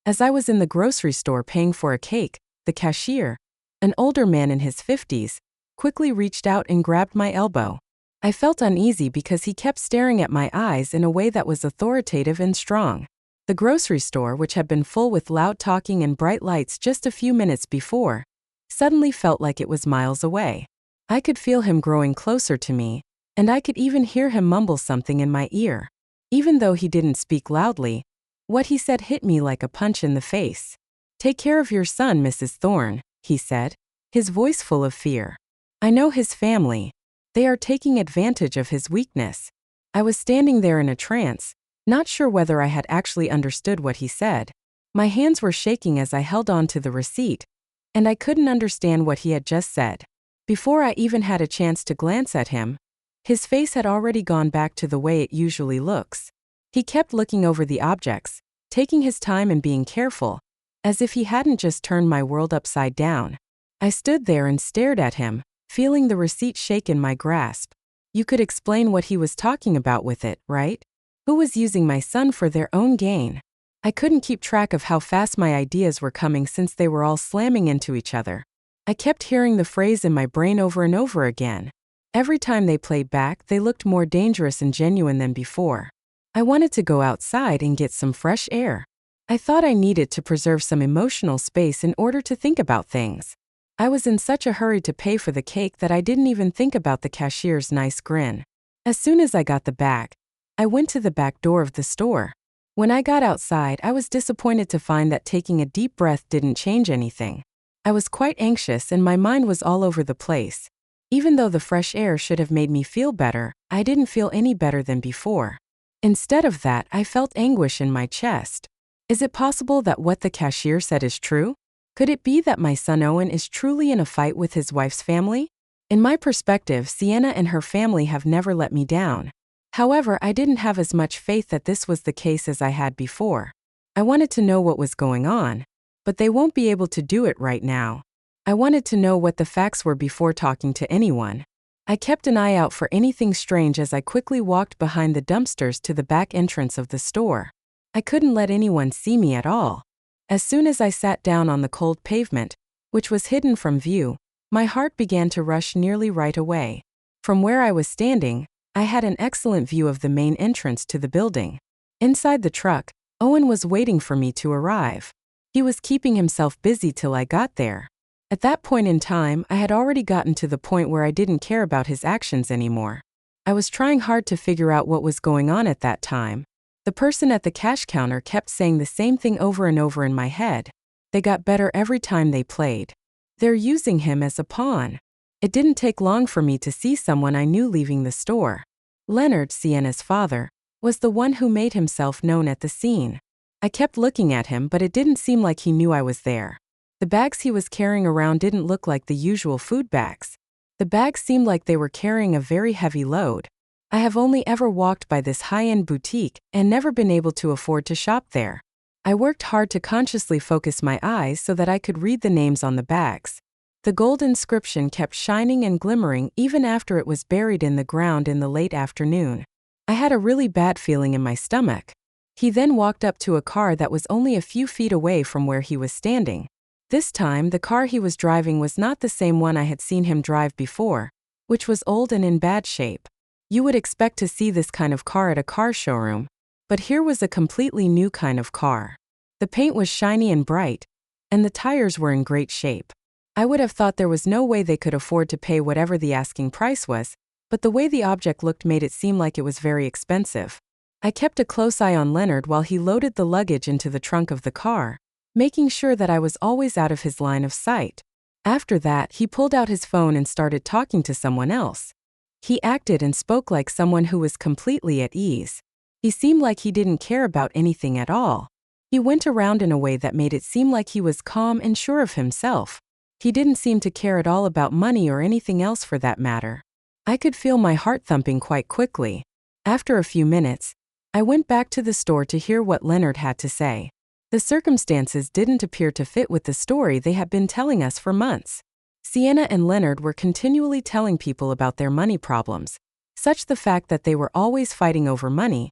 As I was in the grocery store paying for a cake, the cashier, an older man in his 50s, quickly reached out and grabbed my elbow. I felt uneasy because he kept staring at my eyes in a way that was authoritative and strong. The grocery store, which had been full with loud talking and bright lights just a few minutes before, suddenly felt like it was miles away. I could feel him growing closer to me, and I could even hear him mumble something in my ear. Even though he didn't speak loudly, what he said hit me like a punch in the face. "Take care of your son, Mrs. Thorne," he said, his voice full of fear. "I know his family. They are taking advantage of his weakness." I was standing there in a trance, not sure whether I had actually understood what he said. My hands were shaking as I held on to the receipt, and I couldn't understand what he had just said. Before I even had a chance to glance at him, his face had already gone back to the way it usually looks. He kept looking over the objects, taking his time and being careful, as if he hadn't just turned my world upside down. I stood there and stared at him, feeling the receipt shake in my grasp. You could explain what he was talking about with it, right? Who was using my son for their own gain? I couldn't keep track of how fast my ideas were coming since they were all slamming into each other. I kept hearing the phrase in my brain over and over again. Every time they played back, they looked more dangerous and genuine than before. I wanted to go outside and get some fresh air. I thought I needed to preserve some emotional space in order to think about things. I was in such a hurry to pay for the cake that I didn't even think about the cashier's nice grin. As soon as I got the bag, I went to the back door of the store. When I got outside, I was disappointed to find that taking a deep breath didn't change anything. I was quite anxious and my mind was all over the place. Even though the fresh air should have made me feel better, I didn't feel any better than before. Instead of that, I felt anguish in my chest. Is it possible that what the cashier said is true? Could it be that my son Owen is truly in a fight with his wife's family? In my perspective, Sienna and her family have never let me down. However, I didn't have as much faith that this was the case as I had before. I wanted to know what was going on, but they won't be able to do it right now. I wanted to know what the facts were before talking to anyone. I kept an eye out for anything strange as I quickly walked behind the dumpsters to the back entrance of the store. I couldn't let anyone see me at all. As soon as I sat down on the cold pavement, which was hidden from view, my heart began to rush nearly right away. From where I was standing, I had an excellent view of the main entrance to the building. Inside the truck, Owen was waiting for me to arrive. He was keeping himself busy till I got there. At that point in time, I had already gotten to the point where I didn't care about his actions anymore. I was trying hard to figure out what was going on at that time. The person at the cash counter kept saying the same thing over and over in my head. They got better every time they played. They're using him as a pawn. It didn't take long for me to see someone I knew leaving the store. Leonard, Sienna's father, was the one who made himself known at the scene. I kept looking at him, but it didn't seem like he knew I was there. The bags he was carrying around didn't look like the usual food bags. The bags seemed like they were carrying a very heavy load. I have only ever walked by this high-end boutique and never been able to afford to shop there. I worked hard to consciously focus my eyes so that I could read the names on the bags. The gold inscription kept shining and glimmering even after it was buried in the ground in the late afternoon. I had a really bad feeling in my stomach. He then walked up to a car that was only a few feet away from where he was standing. This time, the car he was driving was not the same one I had seen him drive before, which was old and in bad shape. You would expect to see this kind of car at a car showroom, but here was a completely new kind of car. The paint was shiny and bright, and the tires were in great shape. I would have thought there was no way they could afford to pay whatever the asking price was, but the way the object looked made it seem like it was very expensive. I kept a close eye on Leonard while he loaded the luggage into the trunk of the car, making sure that I was always out of his line of sight. After that, he pulled out his phone and started talking to someone else. He acted and spoke like someone who was completely at ease. He seemed like he didn't care about anything at all. He went around in a way that made it seem like he was calm and sure of himself. He didn't seem to care at all about money or anything else for that matter. I could feel my heart thumping quite quickly. After a few minutes, I went back to the store to hear what Leonard had to say. The circumstances didn't appear to fit with the story they had been telling us for months. Sienna and Leonard were continually telling people about their money problems, such the fact that they were always fighting over money,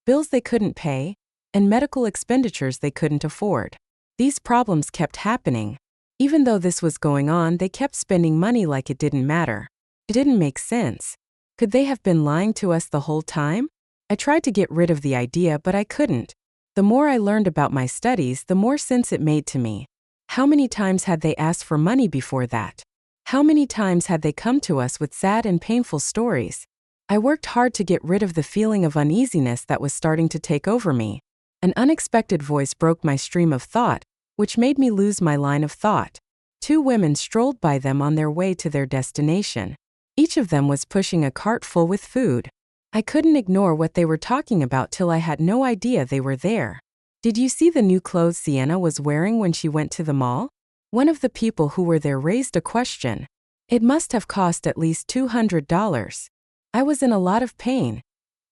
bills they couldn't pay, and medical expenditures they couldn't afford. These problems kept happening. Even though this was going on, they kept spending money like it didn't matter. It didn't make sense. Could they have been lying to us the whole time? I tried to get rid of the idea, but I couldn't. The more I learned about my studies, the more sense it made to me. How many times had they asked for money before that? How many times had they come to us with sad and painful stories? I worked hard to get rid of the feeling of uneasiness that was starting to take over me. An unexpected voice broke my stream of thought, which made me lose my line of thought. Two women strolled by them on their way to their destination. Each of them was pushing a cart full with food. I couldn't ignore what they were talking about till I had no idea they were there. Did you see the new clothes Sienna was wearing when she went to the mall? One of the people who were there raised a question. It must have cost at least $200. I was in a lot of pain.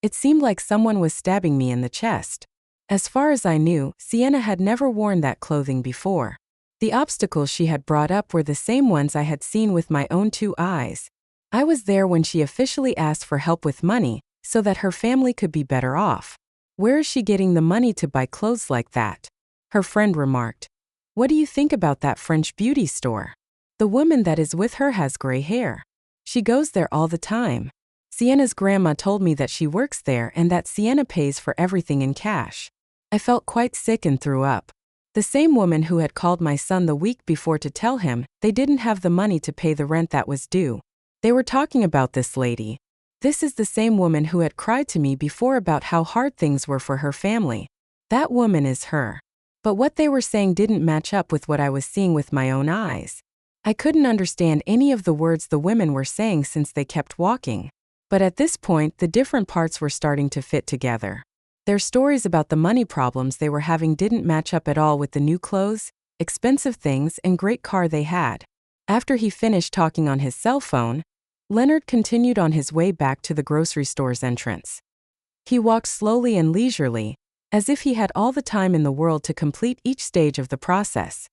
It seemed like someone was stabbing me in the chest. As far as I knew, Sienna had never worn that clothing before. The obstacles she had brought up were the same ones I had seen with my own two eyes. I was there when she officially asked for help with money, so that her family could be better off. Where is she getting the money to buy clothes like that? Her friend remarked. What do you think about that French beauty store? The woman that is with her has gray hair. She goes there all the time. Sienna's grandma told me that she works there and that Sienna pays for everything in cash. I felt quite sick and threw up. The same woman who had called my son the week before to tell him they didn't have the money to pay the rent that was due. They were talking about this lady. This is the same woman who had cried to me before about how hard things were for her family. That woman is her. But what they were saying didn't match up with what I was seeing with my own eyes. I couldn't understand any of the words the women were saying since they kept walking. But at this point, the different parts were starting to fit together. Their stories about the money problems they were having didn't match up at all with the new clothes, expensive things, and great car they had. After he finished talking on his cell phone, Leonard continued on his way back to the grocery store's entrance. He walked slowly and leisurely, as if he had all the time in the world to complete each stage of the process.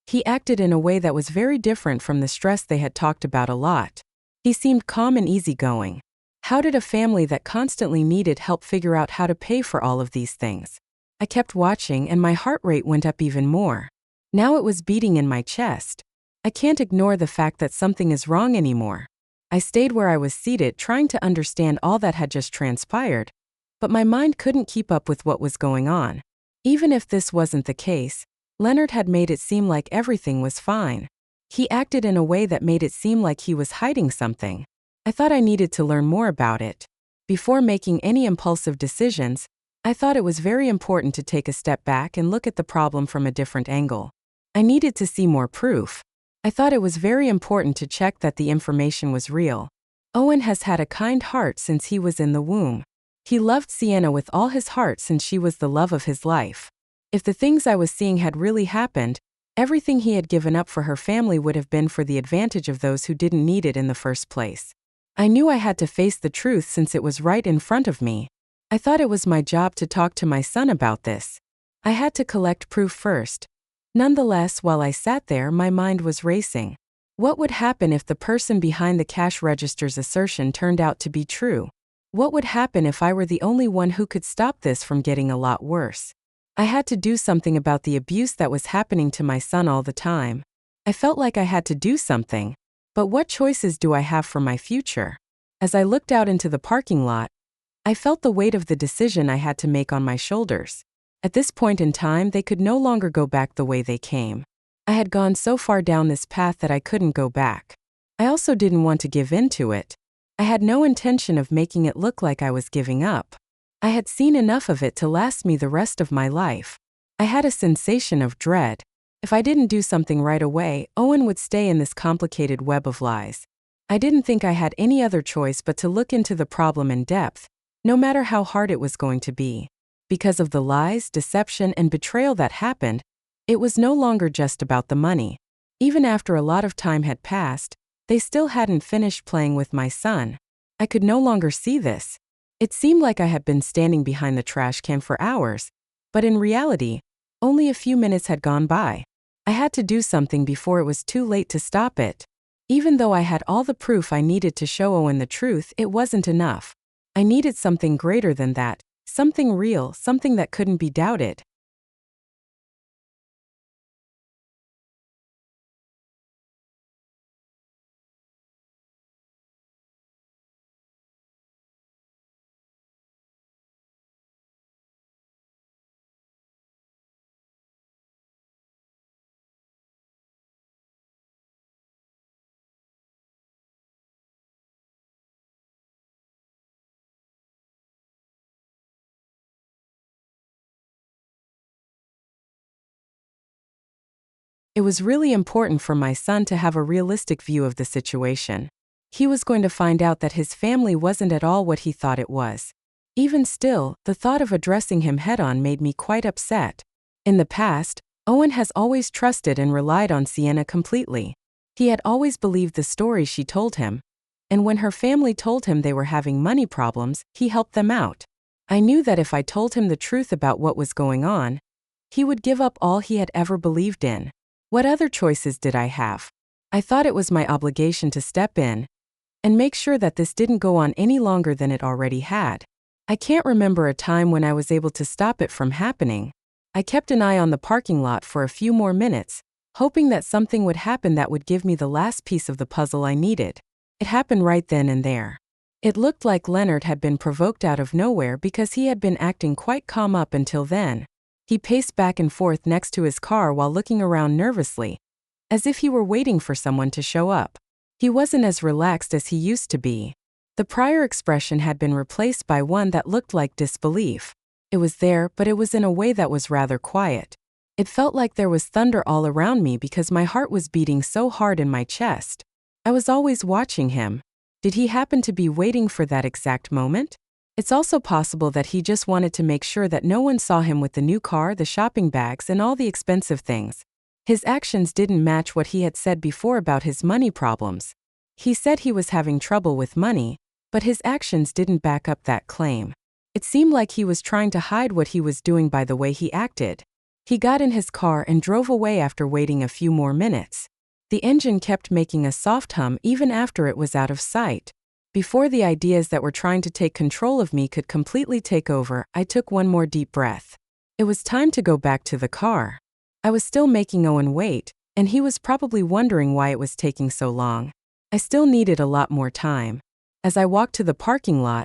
He acted in a way that was very different from the stress they had talked about a lot. He seemed calm and easygoing. How did a family that constantly needed help figure out how to pay for all of these things? I kept watching and my heart rate went up even more. Now it was beating in my chest. I can't ignore the fact that something is wrong anymore. I stayed where I was seated trying to understand all that had just transpired, but my mind couldn't keep up with what was going on. Even if this wasn't the case, Leonard had made it seem like everything was fine. He acted in a way that made it seem like he was hiding something. I thought I needed to learn more about it. Before making any impulsive decisions, I thought it was very important to take a step back and look at the problem from a different angle. I needed to see more proof. I thought it was very important to check that the information was real. Owen has had a kind heart since he was in the womb. He loved Sienna with all his heart since she was the love of his life. If the things I was seeing had really happened, everything he had given up for her family would have been for the advantage of those who didn't need it in the first place. I knew I had to face the truth since it was right in front of me. I thought it was my job to talk to my son about this. I had to collect proof first. Nonetheless, while I sat there, my mind was racing. What would happen if the person behind the cash register's assertion turned out to be true? What would happen if I were the only one who could stop this from getting a lot worse? I had to do something about the abuse that was happening to my son all the time. I felt like I had to do something. But what choices do I have for my future? As I looked out into the parking lot, I felt the weight of the decision I had to make on my shoulders. At this point in time, they could no longer go back the way they came. I had gone so far down this path that I couldn't go back. I also didn't want to give in to it. I had no intention of making it look like I was giving up. I had seen enough of it to last me the rest of my life. I had a sensation of dread. If I didn't do something right away, Owen would stay in this complicated web of lies. I didn't think I had any other choice but to look into the problem in depth, no matter how hard it was going to be. Because of the lies, deception, and betrayal that happened, it was no longer just about the money. Even after a lot of time had passed, they still hadn't finished playing with my son. I could no longer see this. It seemed like I had been standing behind the trash can for hours, but in reality, only a few minutes had gone by. I had to do something before it was too late to stop it. Even though I had all the proof I needed to show Owen the truth, it wasn't enough. I needed something greater than that, something real, something that couldn't be doubted. It was really important for my son to have a realistic view of the situation. He was going to find out that his family wasn't at all what he thought it was. Even still, the thought of addressing him head-on made me quite upset. In the past, Owen has always trusted and relied on Sienna completely. He had always believed the stories she told him. And when her family told him they were having money problems, he helped them out. I knew that if I told him the truth about what was going on, he would give up all he had ever believed in. What other choices did I have? I thought it was my obligation to step in and make sure that this didn't go on any longer than it already had. I can't remember a time when I was able to stop it from happening. I kept an eye on the parking lot for a few more minutes, hoping that something would happen that would give me the last piece of the puzzle I needed. It happened right then and there. It looked like Leonard had been provoked out of nowhere because he had been acting quite calm up until then. He paced back and forth next to his car while looking around nervously, as if he were waiting for someone to show up. He wasn't as relaxed as he used to be. The prior expression had been replaced by one that looked like disbelief. It was there, but it was in a way that was rather quiet. It felt like there was thunder all around me because my heart was beating so hard in my chest. I was always watching him. Did he happen to be waiting for that exact moment? It's also possible that he just wanted to make sure that no one saw him with the new car, the shopping bags, and all the expensive things. His actions didn't match what he had said before about his money problems. He said he was having trouble with money, but his actions didn't back up that claim. It seemed like he was trying to hide what he was doing by the way he acted. He got in his car and drove away after waiting a few more minutes. The engine kept making a soft hum even after it was out of sight. Before the ideas that were trying to take control of me could completely take over, I took one more deep breath. It was time to go back to the car. I was still making Owen wait, and he was probably wondering why it was taking so long. I still needed a lot more time. As I walked to the parking lot,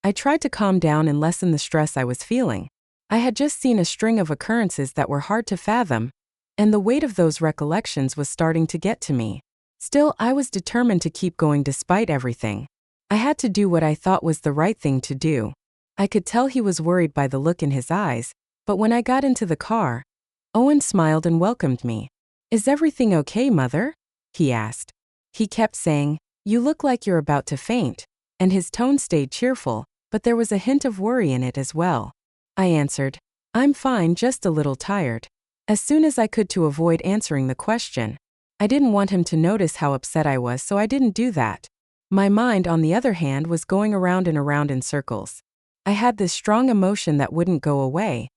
I tried to calm down and lessen the stress I was feeling. I had just seen a string of occurrences that were hard to fathom, and the weight of those recollections was starting to get to me. Still, I was determined to keep going despite everything. I had to do what I thought was the right thing to do. I could tell he was worried by the look in his eyes, but when I got into the car, Owen smiled and welcomed me. "Is everything okay, Mother?" he asked. He kept saying, "You look like you're about to faint," and his tone stayed cheerful, but there was a hint of worry in it as well. I answered, "I'm fine, just a little tired," as soon as I could to avoid answering the question. I didn't want him to notice how upset I was, so I didn't do that. My mind, on the other hand, was going around and around in circles. I had this strong emotion that wouldn't go away,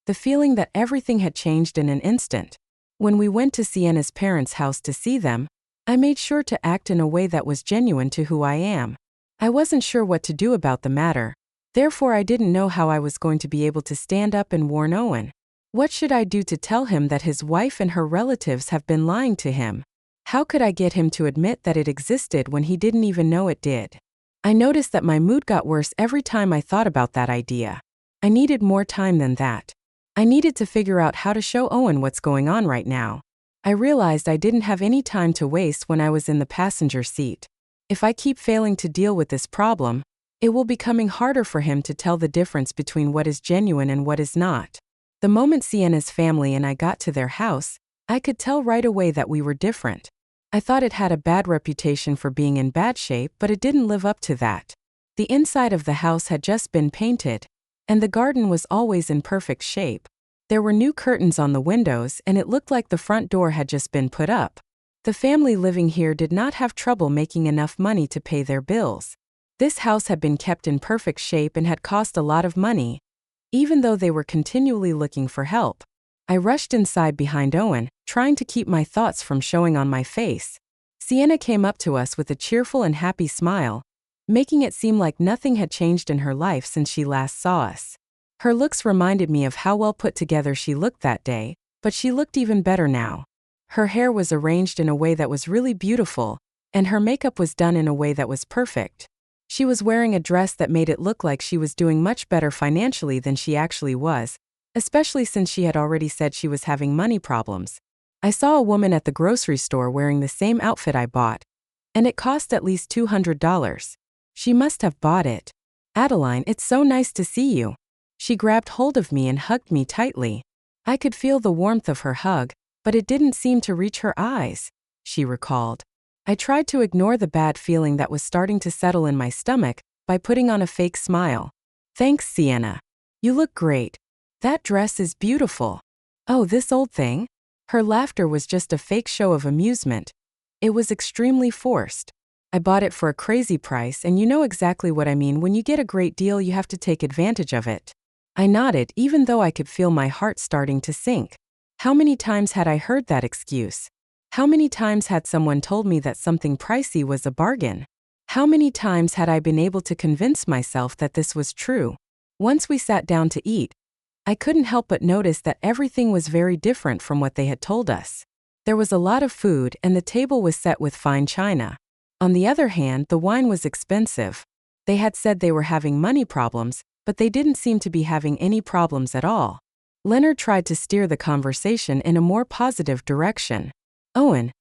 the feeling that everything had changed in an instant. When we went to Sienna's parents' house to see them, I made sure to act in a way that was genuine to who I am. I wasn't sure what to do about the matter. Therefore, I didn't know how I was going to be able to stand up and warn Owen. What should I do to tell him that his wife and her relatives have been lying to him? How could I get him to admit that it existed when he didn't even know it did? I noticed that my mood got worse every time I thought about that idea. I needed more time than that. I needed to figure out how to show Owen what's going on right now. I realized I didn't have any time to waste when I was in the passenger seat. If I keep failing to deal with this problem, it will be becoming harder for him to tell the difference between what is genuine and what is not. The moment Sienna's family and I got to their house, I could tell right away that we were different. I thought it had a bad reputation for being in bad shape, but it didn't live up to that. The inside of the house had just been painted, and the garden was always in perfect shape. There were new curtains on the windows, and it looked like the front door had just been put up. The family living here did not have trouble making enough money to pay their bills. This house had been kept in perfect shape and had cost a lot of money, even though they were continually looking for help. I rushed inside behind Owen, trying to keep my thoughts from showing on my face. Sienna came up to us with a cheerful and happy smile, making it seem like nothing had changed in her life since she last saw us. Her looks reminded me of how well put together she looked that day, but she looked even better now. Her hair was arranged in a way that was really beautiful, and her makeup was done in a way that was perfect. She was wearing a dress that made it look like she was doing much better financially than she actually was, especially since she had already said she was having money problems. I saw a woman at the grocery store wearing the same outfit I bought, and it cost at least $200. She must have bought it. Adeline, it's so nice to see you. She grabbed hold of me and hugged me tightly. I could feel the warmth of her hug, but it didn't seem to reach her eyes, she recalled. I tried to ignore the bad feeling that was starting to settle in my stomach by putting on a fake smile. Thanks, Sienna. You look great. That dress is beautiful. Oh, this old thing? Her laughter was just a fake show of amusement. It was extremely forced. I bought it for a crazy price, and you know exactly what I mean. When you get a great deal, you have to take advantage of it. I nodded, even though I could feel my heart starting to sink. How many times had I heard that excuse? How many times had someone told me that something pricey was a bargain? How many times had I been able to convince myself that this was true? Once we sat down to eat, I couldn't help but notice that everything was very different from what they had told us. There was a lot of food, and the table was set with fine china. On the other hand, the wine was expensive. They had said they were having money problems, but they didn't seem to be having any problems at all. Leonard tried to steer the conversation in a more positive direction. Owen,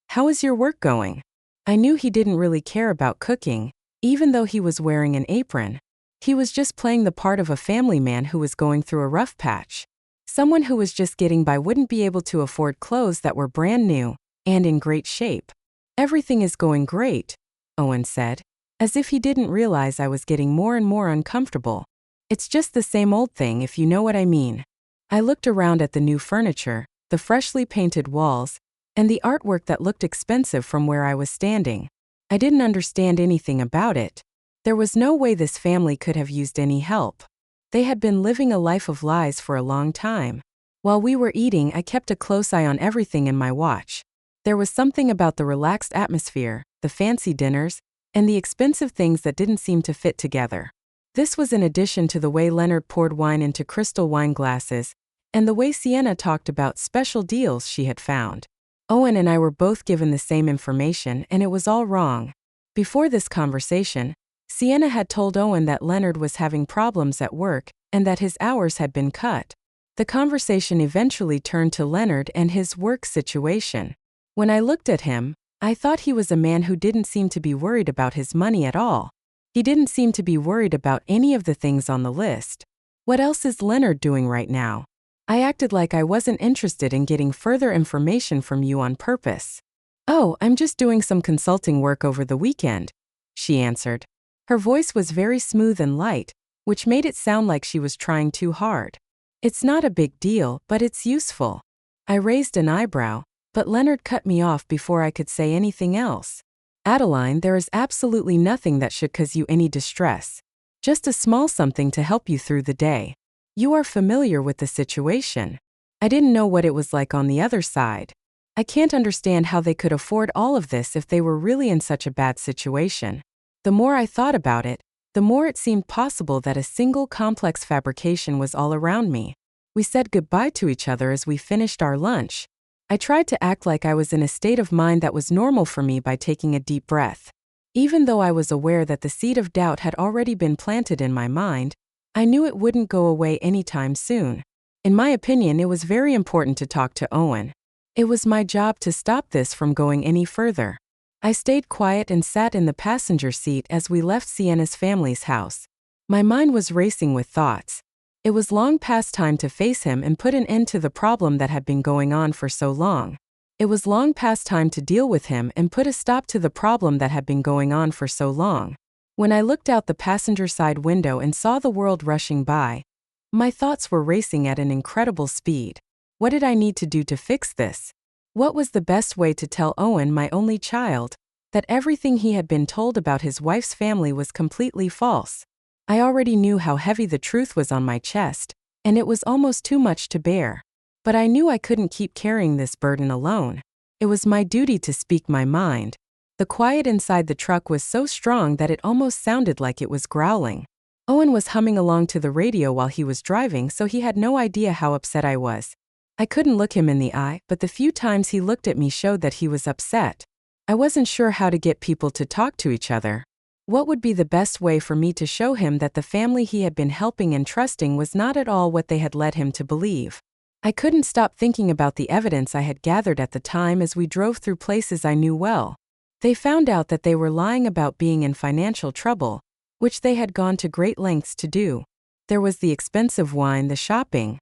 how is your work going? I knew he didn't really care about cooking, even though he was wearing an apron. He was just playing the part of a family man who was going through a rough patch. Someone who was just getting by wouldn't be able to afford clothes that were brand new and in great shape. Everything is going great, Owen said, as if he didn't realize I was getting more and more uncomfortable. It's just the same old thing, if you know what I mean. I looked around at the new furniture, the freshly painted walls, and the artwork that looked expensive from where I was standing. I didn't understand anything about it. There was no way this family could have used any help. They had been living a life of lies for a long time. While we were eating, I kept a close eye on everything in my watch. There was something about the relaxed atmosphere, the fancy dinners, and the expensive things that didn't seem to fit together. This was in addition to the way Leonard poured wine into crystal wine glasses, and the way Sienna talked about special deals she had found. Owen and I were both given the same information, and it was all wrong. Before this conversation, Sienna had told Owen that Leonard was having problems at work and that his hours had been cut. The conversation eventually turned to Leonard and his work situation. When I looked at him, I thought he was a man who didn't seem to be worried about his money at all. He didn't seem to be worried about any of the things on the list. What else is Leonard doing right now? I acted like I wasn't interested in getting further information from you on purpose. Oh, I'm just doing some consulting work over the weekend, she answered. Her voice was very smooth and light, which made it sound like she was trying too hard. It's not a big deal, but it's useful. I raised an eyebrow, but Leonard cut me off before I could say anything else. Adeline, there is absolutely nothing that should cause you any distress. Just a small something to help you through the day. You are familiar with the situation. I didn't know what it was like on the other side. I can't understand how they could afford all of this if they were really in such a bad situation. The more I thought about it, the more it seemed possible that a single complex fabrication was all around me. We said goodbye to each other as we finished our lunch. I tried to act like I was in a state of mind that was normal for me by taking a deep breath. Even though I was aware that the seed of doubt had already been planted in my mind, I knew it wouldn't go away anytime soon. In my opinion, it was very important to talk to Owen. It was my job to stop this from going any further. I stayed quiet and sat in the passenger seat as we left Sienna's family's house. My mind was racing with thoughts. It was long past time to face him and put an end to the problem that had been going on for so long. It was long past time to deal with him and put a stop to the problem that had been going on for so long. When I looked out the passenger side window and saw the world rushing by, my thoughts were racing at an incredible speed. What did I need to do to fix this? What was the best way to tell Owen, my only child, that everything he had been told about his wife's family was completely false? I already knew how heavy the truth was on my chest, and it was almost too much to bear. But I knew I couldn't keep carrying this burden alone. It was my duty to speak my mind. The quiet inside the truck was so strong that it almost sounded like it was growling. Owen was humming along to the radio while he was driving, so he had no idea how upset I was. I couldn't look him in the eye, but the few times he looked at me showed that he was upset. I wasn't sure how to get people to talk to each other. What would be the best way for me to show him that the family he had been helping and trusting was not at all what they had led him to believe? I couldn't stop thinking about the evidence I had gathered at the time as we drove through places I knew well. They found out that they were lying about being in financial trouble, which they had gone to great lengths to do. There was the expensive wine, the shopping.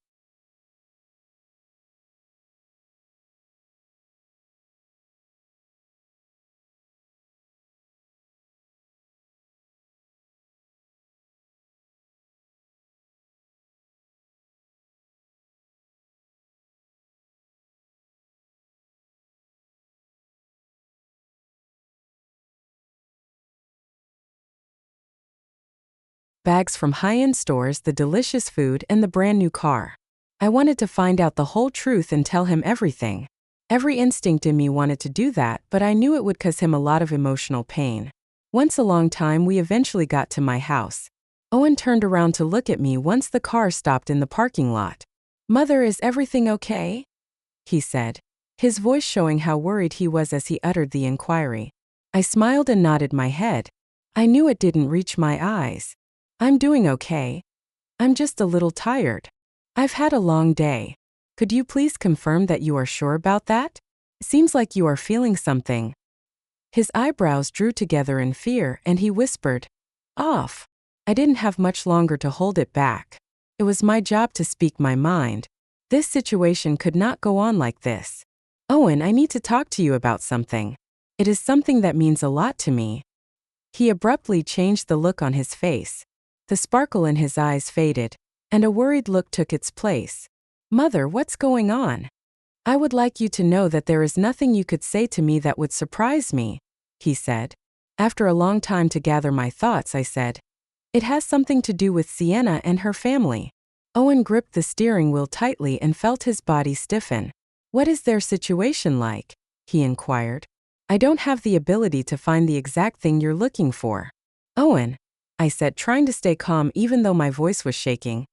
Bags from high-end stores, the delicious food, and the brand new car. I wanted to find out the whole truth and tell him everything. Every instinct in me wanted to do that, but I knew it would cause him a lot of emotional pain. Once a long time, we eventually got to my house. Owen turned around to look at me once the car stopped in the parking lot. "Mother, is everything okay?" he said, his voice showing how worried he was as he uttered the inquiry. I smiled and nodded my head. I knew it didn't reach my eyes. "I'm doing okay. I'm just a little tired. I've had a long day. Could you please confirm that you are sure about that? Seems like you are feeling something." His eyebrows drew together in fear, and he whispered, "Off." I didn't have much longer to hold it back. It was my job to speak my mind. This situation could not go on like this. "Owen, I need to talk to you about something. It is something that means a lot to me." He abruptly changed the look on his face. The sparkle in his eyes faded, and a worried look took its place. "Mother, what's going on? I would like you to know that there is nothing you could say to me that would surprise me," he said. After a long time to gather my thoughts, I said, "It has something to do with Sienna and her family." Owen gripped the steering wheel tightly and felt his body stiffen. "What is their situation like?" he inquired. "I don't have the ability to find the exact thing you're looking for." "Owen," I said, trying to stay calm even though my voice was shaking,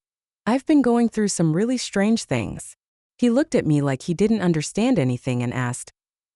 "I've been going through some really strange things." He looked at me like he didn't understand anything and asked,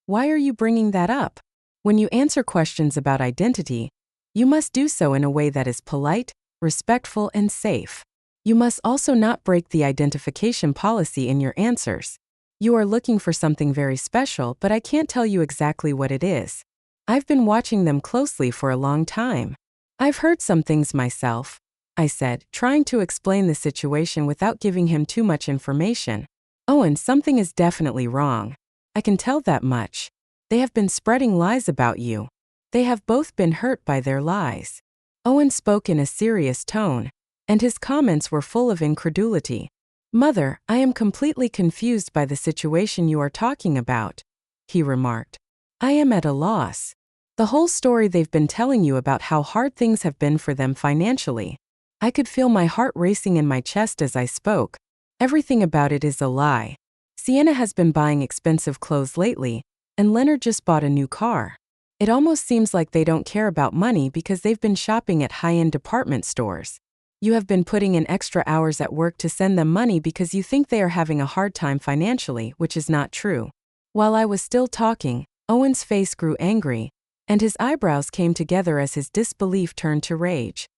"Why are you bringing that up? When you answer questions about identity, you must do so in a way that is polite, respectful, and safe. You must also not break the identification policy in your answers. You are looking for something very special, but I can't tell you exactly what it is. I've been watching them closely for a long time. I've heard some things myself," I said, trying to explain the situation without giving him too much information. "Owen, something is definitely wrong. I can tell that much. They have been spreading lies about you. They have both been hurt by their lies." Owen spoke in a serious tone, and his comments were full of incredulity. "Mother, I am completely confused by the situation you are talking about," he remarked. "I am at a loss. The whole story they've been telling you about how hard things have been for them financially. I could feel my heart racing in my chest as I spoke. Everything about it is a lie. Sienna has been buying expensive clothes lately, and Leonard just bought a new car. It almost seems like they don't care about money because they've been shopping at high-end department stores. You have been putting in extra hours at work to send them money because you think they are having a hard time financially, which is not true." While I was still talking, Owen's face grew angry, and his eyebrows came together as his disbelief turned to rage.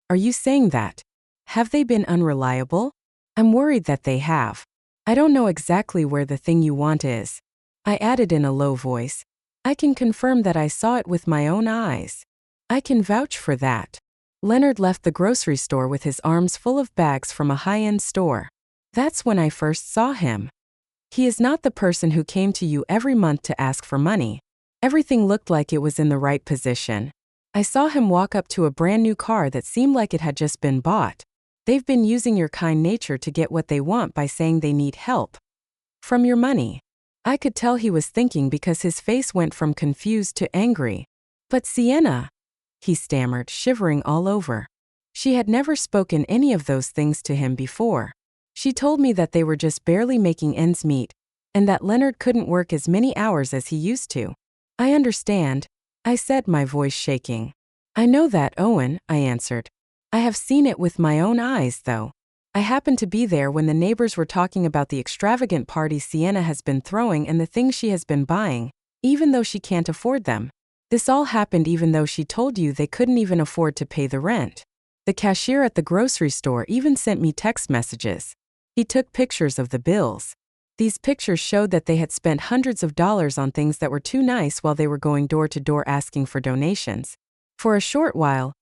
"Are you saying that? Have they been unreliable? I'm worried that they have. I don't know exactly where the thing you want is," I added in a low voice. "I can confirm that I saw it with my own eyes. I can vouch for that." Leonard left the grocery store with his arms full of bags from a high-end store. That's when I first saw him. He is not the person who came to you every month to ask for money. Everything looked like it was in the right position. I saw him walk up to a brand new car that seemed like it had just been bought. They've been using your kind nature to get what they want by saying they need help from your money. I could tell he was thinking because his face went from confused to angry. "But Sienna," he stammered, shivering all over. She had never spoken any of those things to him before. She told me that they were just barely making ends meet, and that Leonard couldn't work as many hours as he used to. "I understand," I said, my voice shaking. "I know that, Owen," I answered. I have seen it with my own eyes, though. I happened to be there when the neighbors were talking about the extravagant parties Sienna has been throwing and the things she has been buying, even though she can't afford them. This all happened even though she told you they couldn't even afford to pay the rent. The cashier at the grocery store even sent me text messages. He took pictures of the bills. These pictures showed that they had spent hundreds of dollars on things that were too nice while they were going door to door asking for donations. For a short while,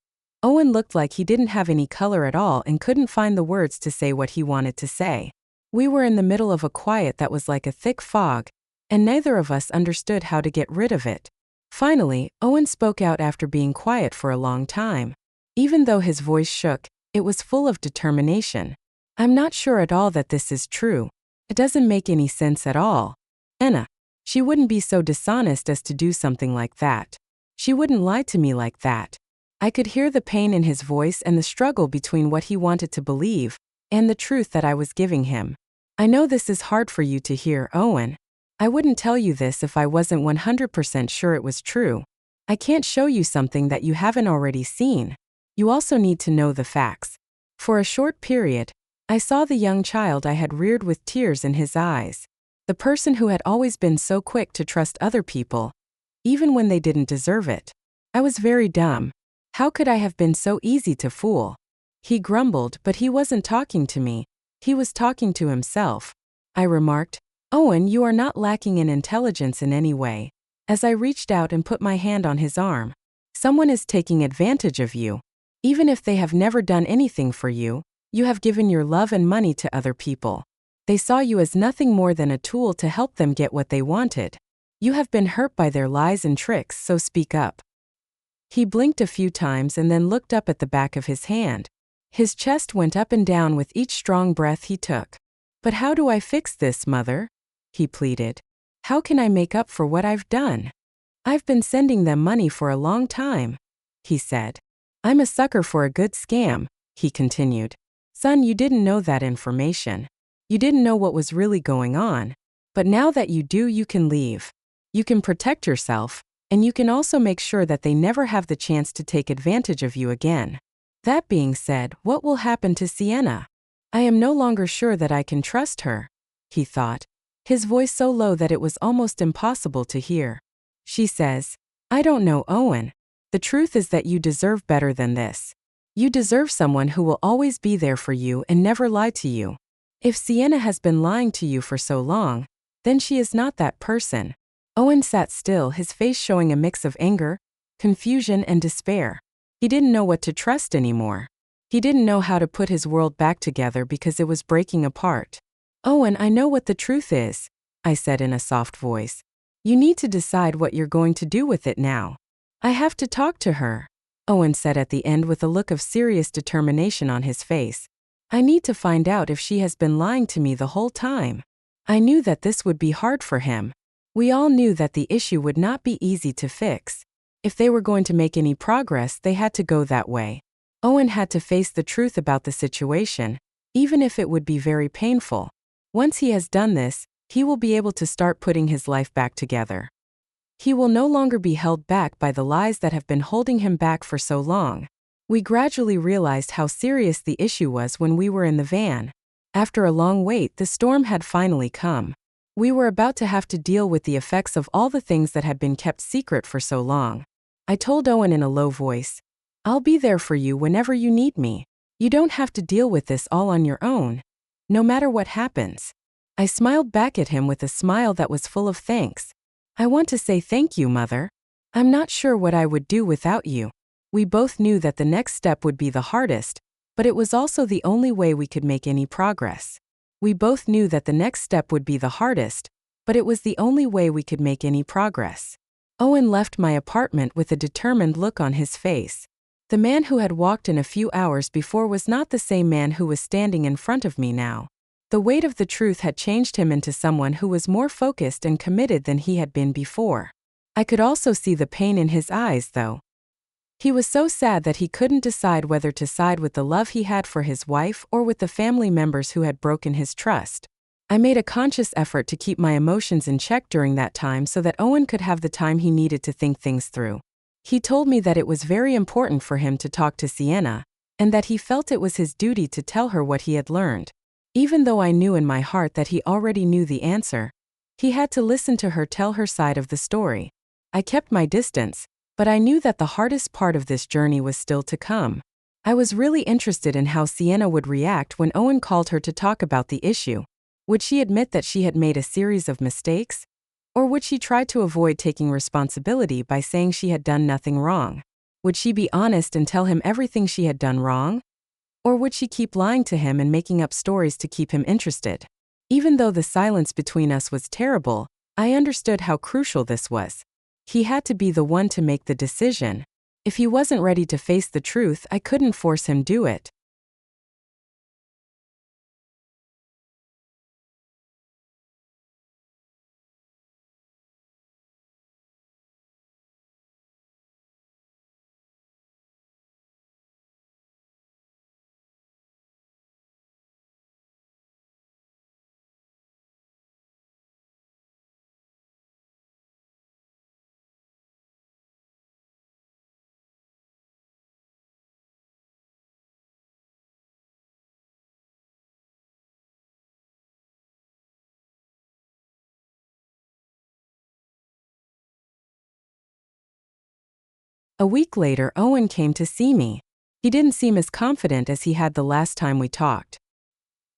Owen looked like he didn't have any color at all and couldn't find the words to say what he wanted to say. We were in the middle of a quiet that was like a thick fog, and neither of us understood how to get rid of it. Finally, Owen spoke out after being quiet for a long time. Even though his voice shook, it was full of determination. I'm not sure at all that this is true. It doesn't make any sense at all. Anna, she wouldn't be so dishonest as to do something like that. She wouldn't lie to me like that. I could hear the pain in his voice and the struggle between what he wanted to believe and the truth that I was giving him. I know this is hard for you to hear, Owen. I wouldn't tell you this if I wasn't 100% sure it was true. I can't show you something that you haven't already seen. You also need to know the facts. For a short period, I saw the young child I had reared with tears in his eyes. The person who had always been so quick to trust other people, even when they didn't deserve it. I was very dumb. How could I have been so easy to fool? He grumbled, but he wasn't talking to me. He was talking to himself. I remarked, Owen, you are not lacking in intelligence in any way. As I reached out and put my hand on his arm. Someone is taking advantage of you. Even if they have never done anything for you, you have given your love and money to other people. They saw you as nothing more than a tool to help them get what they wanted. You have been hurt by their lies and tricks, so speak up. He blinked a few times and then looked up at the back of his hand. His chest went up and down with each strong breath he took. But how do I fix this, Mother? He pleaded. How can I make up for what I've done? I've been sending them money for a long time, he said. I'm a sucker for a good scam, he continued. Son, you didn't know that information. You didn't know what was really going on. But now that you do, you can leave. You can protect yourself, and you can also make sure that they never have the chance to take advantage of you again. That being said, what will happen to Sienna? I am no longer sure that I can trust her, he thought, his voice so low that it was almost impossible to hear. She says, I don't know, Owen. The truth is that you deserve better than this. You deserve someone who will always be there for you and never lie to you. If Sienna has been lying to you for so long, then she is not that person. Owen sat still, his face showing a mix of anger, confusion, and despair. He didn't know what to trust anymore. He didn't know how to put his world back together because it was breaking apart. Owen, I know what the truth is, I said in a soft voice. You need to decide what you're going to do with it now. I have to talk to her, Owen said at the end with a look of serious determination on his face. I need to find out if she has been lying to me the whole time. I knew that this would be hard for him. We all knew that the issue would not be easy to fix. If they were going to make any progress, they had to go that way. Owen had to face the truth about the situation, even if it would be very painful. Once he has done this, he will be able to start putting his life back together. He will no longer be held back by the lies that have been holding him back for so long. We gradually realized how serious the issue was when we were in the van. After a long wait, the storm had finally come. We were about to have to deal with the effects of all the things that had been kept secret for so long. I told Owen in a low voice, I'll be there for you whenever you need me. You don't have to deal with this all on your own. No matter what happens. I smiled back at him with a smile that was full of thanks. I want to say thank you, Mother. I'm not sure what I would do without you. We both knew that the next step would be the hardest, but it was also the only way we could make any progress. We both knew that the next step would be the hardest, but it was the only way we could make any progress. Owen left my apartment with a determined look on his face. The man who had walked in a few hours before was not the same man who was standing in front of me now. The weight of the truth had changed him into someone who was more focused and committed than he had been before. I could also see the pain in his eyes, though. He was so sad that he couldn't decide whether to side with the love he had for his wife or with the family members who had broken his trust. I made a conscious effort to keep my emotions in check during that time so that Owen could have the time he needed to think things through. He told me that it was very important for him to talk to Sienna, and that he felt it was his duty to tell her what he had learned. Even though I knew in my heart that he already knew the answer, he had to listen to her tell her side of the story. I kept my distance, but I knew that the hardest part of this journey was still to come. I was really interested in how Sienna would react when Owen called her to talk about the issue. Would she admit that she had made a series of mistakes? Or would she try to avoid taking responsibility by saying she had done nothing wrong? Would she be honest and tell him everything she had done wrong? Or would she keep lying to him and making up stories to keep him interested? Even though the silence between us was terrible, I understood how crucial this was. He had to be the one to make the decision. If he wasn't ready to face the truth, I couldn't force him do it. A week later, Owen came to see me. He didn't seem as confident as he had the last time we talked.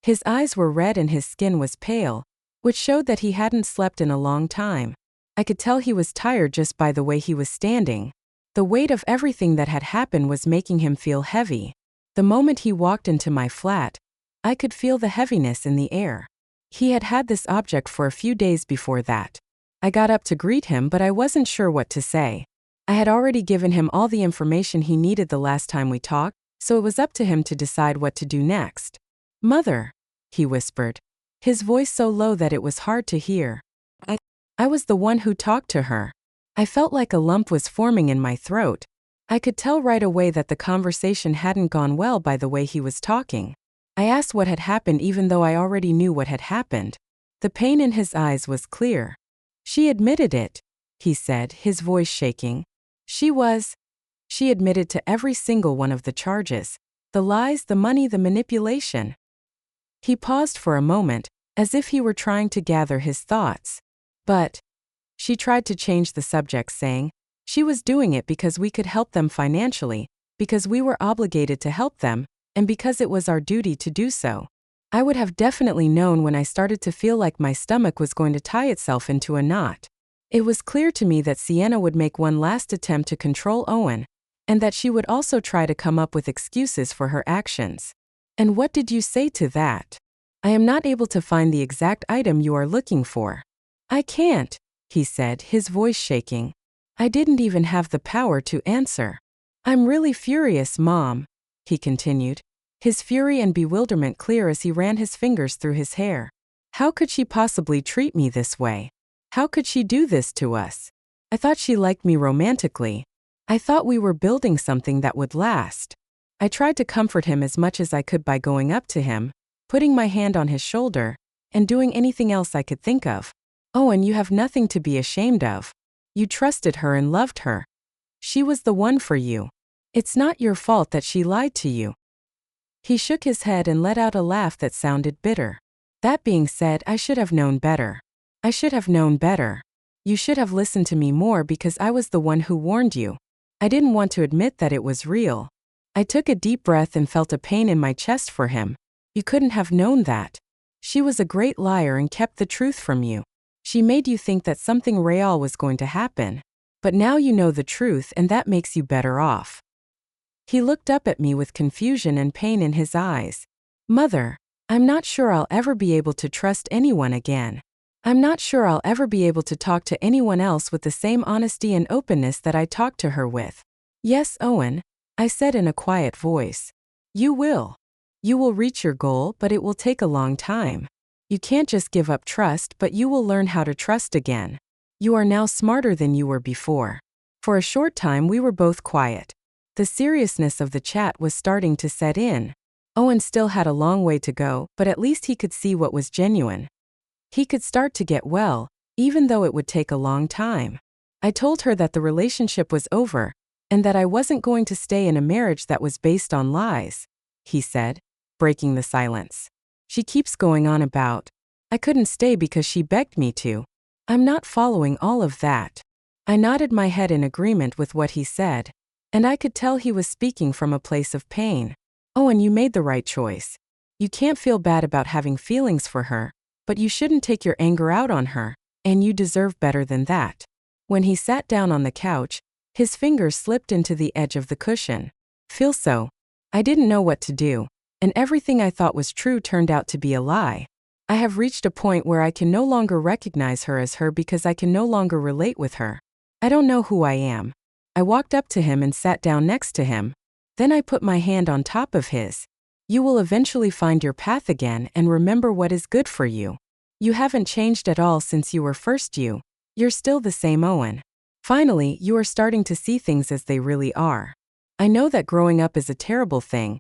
His eyes were red and his skin was pale, which showed that he hadn't slept in a long time. I could tell he was tired just by the way he was standing. The weight of everything that had happened was making him feel heavy. The moment he walked into my flat, I could feel the heaviness in the air. He had had this object for a few days before that. I got up to greet him, but I wasn't sure what to say. I had already given him all the information he needed the last time we talked, so it was up to him to decide what to do next. "Mother," he whispered, his voice so low that it was hard to hear. I was the one who talked to her. I felt like a lump was forming in my throat. I could tell right away that the conversation hadn't gone well by the way he was talking. I asked what had happened even though I already knew what had happened. The pain in his eyes was clear. "She admitted it," he said, his voice shaking. She admitted to every single one of the charges. The lies, the money, the manipulation. He paused for a moment, as if he were trying to gather his thoughts. "But," she tried to change the subject, saying, "she was doing it because we could help them financially, because we were obligated to help them, and because it was our duty to do so." I would have definitely known when I started to feel like my stomach was going to tie itself into a knot. It was clear to me that Sienna would make one last attempt to control Owen, and that she would also try to come up with excuses for her actions. "And what did you say to that?" "I am not able to find the exact item you are looking for." "I can't," he said, his voice shaking. I didn't even have the power to answer. "I'm really furious, Mom," he continued, his fury and bewilderment clear as he ran his fingers through his hair. "How could she possibly treat me this way? How could she do this to us? I thought she liked me romantically. I thought we were building something that would last." I tried to comfort him as much as I could by going up to him, putting my hand on his shoulder, and doing anything else I could think of. "Owen, you have nothing to be ashamed of. You trusted her and loved her. She was the one for you. It's not your fault that she lied to you." He shook his head and let out a laugh that sounded bitter. "That being said, I should have known better. I should have known better. You should have listened to me more because I was the one who warned you. I didn't want to admit that it was real." I took a deep breath and felt a pain in my chest for him. "You couldn't have known that. She was a great liar and kept the truth from you. She made you think that something real was going to happen. But now you know the truth and that makes you better off." He looked up at me with confusion and pain in his eyes. "Mother, I'm not sure I'll ever be able to trust anyone again. I'm not sure I'll ever be able to talk to anyone else with the same honesty and openness that I talked to her with." "Yes, Owen," I said in a quiet voice. "You will. You will reach your goal, but it will take a long time. You can't just give up trust, but you will learn how to trust again. You are now smarter than you were before." For a short time we were both quiet. The seriousness of the chat was starting to set in. Owen still had a long way to go, but at least he could see what was genuine. He could start to get well, even though it would take a long time. I told her that the relationship was over, and that I wasn't going to stay in a marriage that was based on lies, he said, breaking the silence. She keeps going on about, I couldn't stay because she begged me to. I'm not following all of that. I nodded my head in agreement with what he said, and I could tell he was speaking from a place of pain. Oh, and you made the right choice. You can't feel bad about having feelings for her, but you shouldn't take your anger out on her, and you deserve better than that. When he sat down on the couch, his fingers slipped into the edge of the cushion. Feel so. I didn't know what to do, and everything I thought was true turned out to be a lie. I have reached a point where I can no longer recognize her as her because I can no longer relate with her. I don't know who I am. I walked up to him and sat down next to him. Then I put my hand on top of his. You will eventually find your path again and remember what is good for you. You haven't changed at all since you were first you. You're still the same Owen. Finally, you are starting to see things as they really are. I know that growing up is a terrible thing,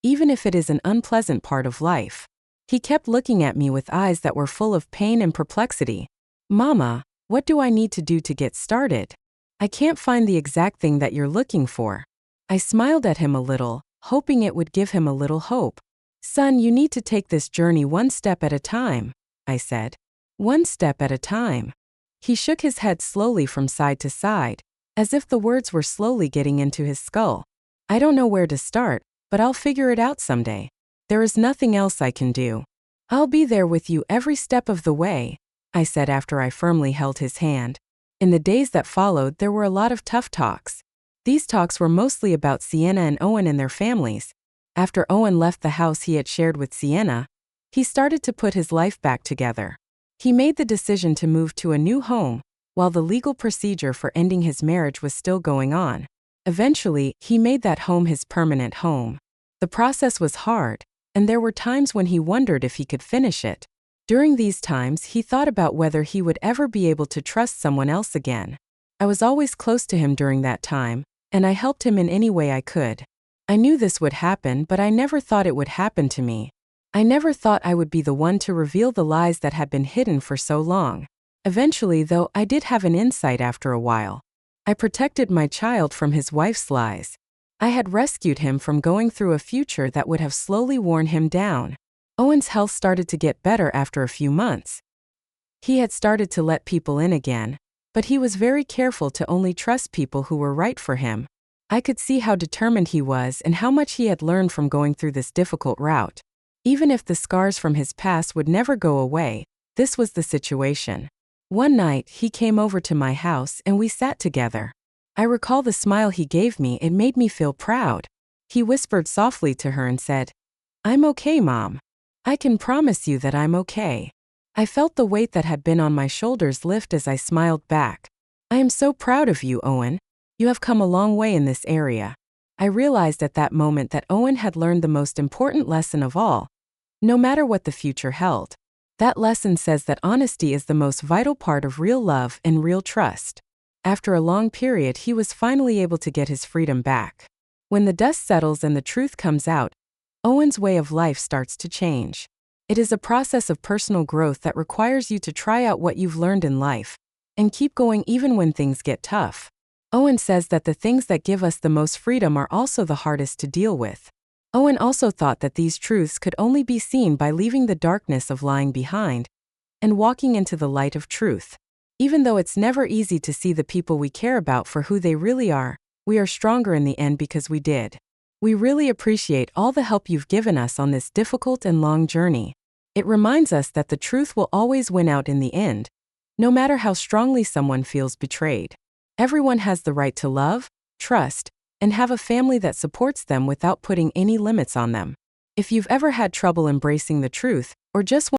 even if it is an unpleasant part of life. He kept looking at me with eyes that were full of pain and perplexity. Mama, what do I need to do to get started? I can't find the exact thing that you're looking for. I smiled at him a little, hoping it would give him a little hope. Son, you need to take this journey one step at a time, I said. One step at a time. He shook his head slowly from side to side, as if the words were slowly getting into his skull. I don't know where to start, but I'll figure it out someday. There is nothing else I can do. I'll be there with you every step of the way, I said after I firmly held his hand. In the days that followed, there were a lot of tough talks. These talks were mostly about Sienna and Owen and their families. After Owen left the house he had shared with Sienna, he started to put his life back together. He made the decision to move to a new home, while the legal procedure for ending his marriage was still going on. Eventually, he made that home his permanent home. The process was hard, and there were times when he wondered if he could finish it. During these times, he thought about whether he would ever be able to trust someone else again. I was always close to him during that time, and I helped him in any way I could. I knew this would happen, but I never thought it would happen to me. I never thought I would be the one to reveal the lies that had been hidden for so long. Eventually, though, I did have an insight after a while. I protected my child from his wife's lies. I had rescued him from going through a future that would have slowly worn him down. Owen's health started to get better after a few months. He had started to let people in again, but he was very careful to only trust people who were right for him. I could see how determined he was and how much he had learned from going through this difficult route. Even if the scars from his past would never go away, this was the situation. One night, he came over to my house and we sat together. I recall the smile he gave me. It made me feel proud. He whispered softly to her and said, "I'm okay, Mom. I can promise you that I'm okay." I felt the weight that had been on my shoulders lift as I smiled back. I am so proud of you, Owen. You have come a long way in this area. I realized at that moment that Owen had learned the most important lesson of all. No matter what the future held, that lesson says that honesty is the most vital part of real love and real trust. After a long period, he was finally able to get his freedom back. When the dust settles and the truth comes out, Owen's way of life starts to change. It is a process of personal growth that requires you to try out what you've learned in life and keep going even when things get tough. Owen says that the things that give us the most freedom are also the hardest to deal with. Owen also thought that these truths could only be seen by leaving the darkness of lying behind and walking into the light of truth. Even though it's never easy to see the people we care about for who they really are, we are stronger in the end because we did. We really appreciate all the help you've given us on this difficult and long journey. It reminds us that the truth will always win out in the end, no matter how strongly someone feels betrayed. Everyone has the right to love, trust, and have a family that supports them without putting any limits on them. If you've ever had trouble embracing the truth, or just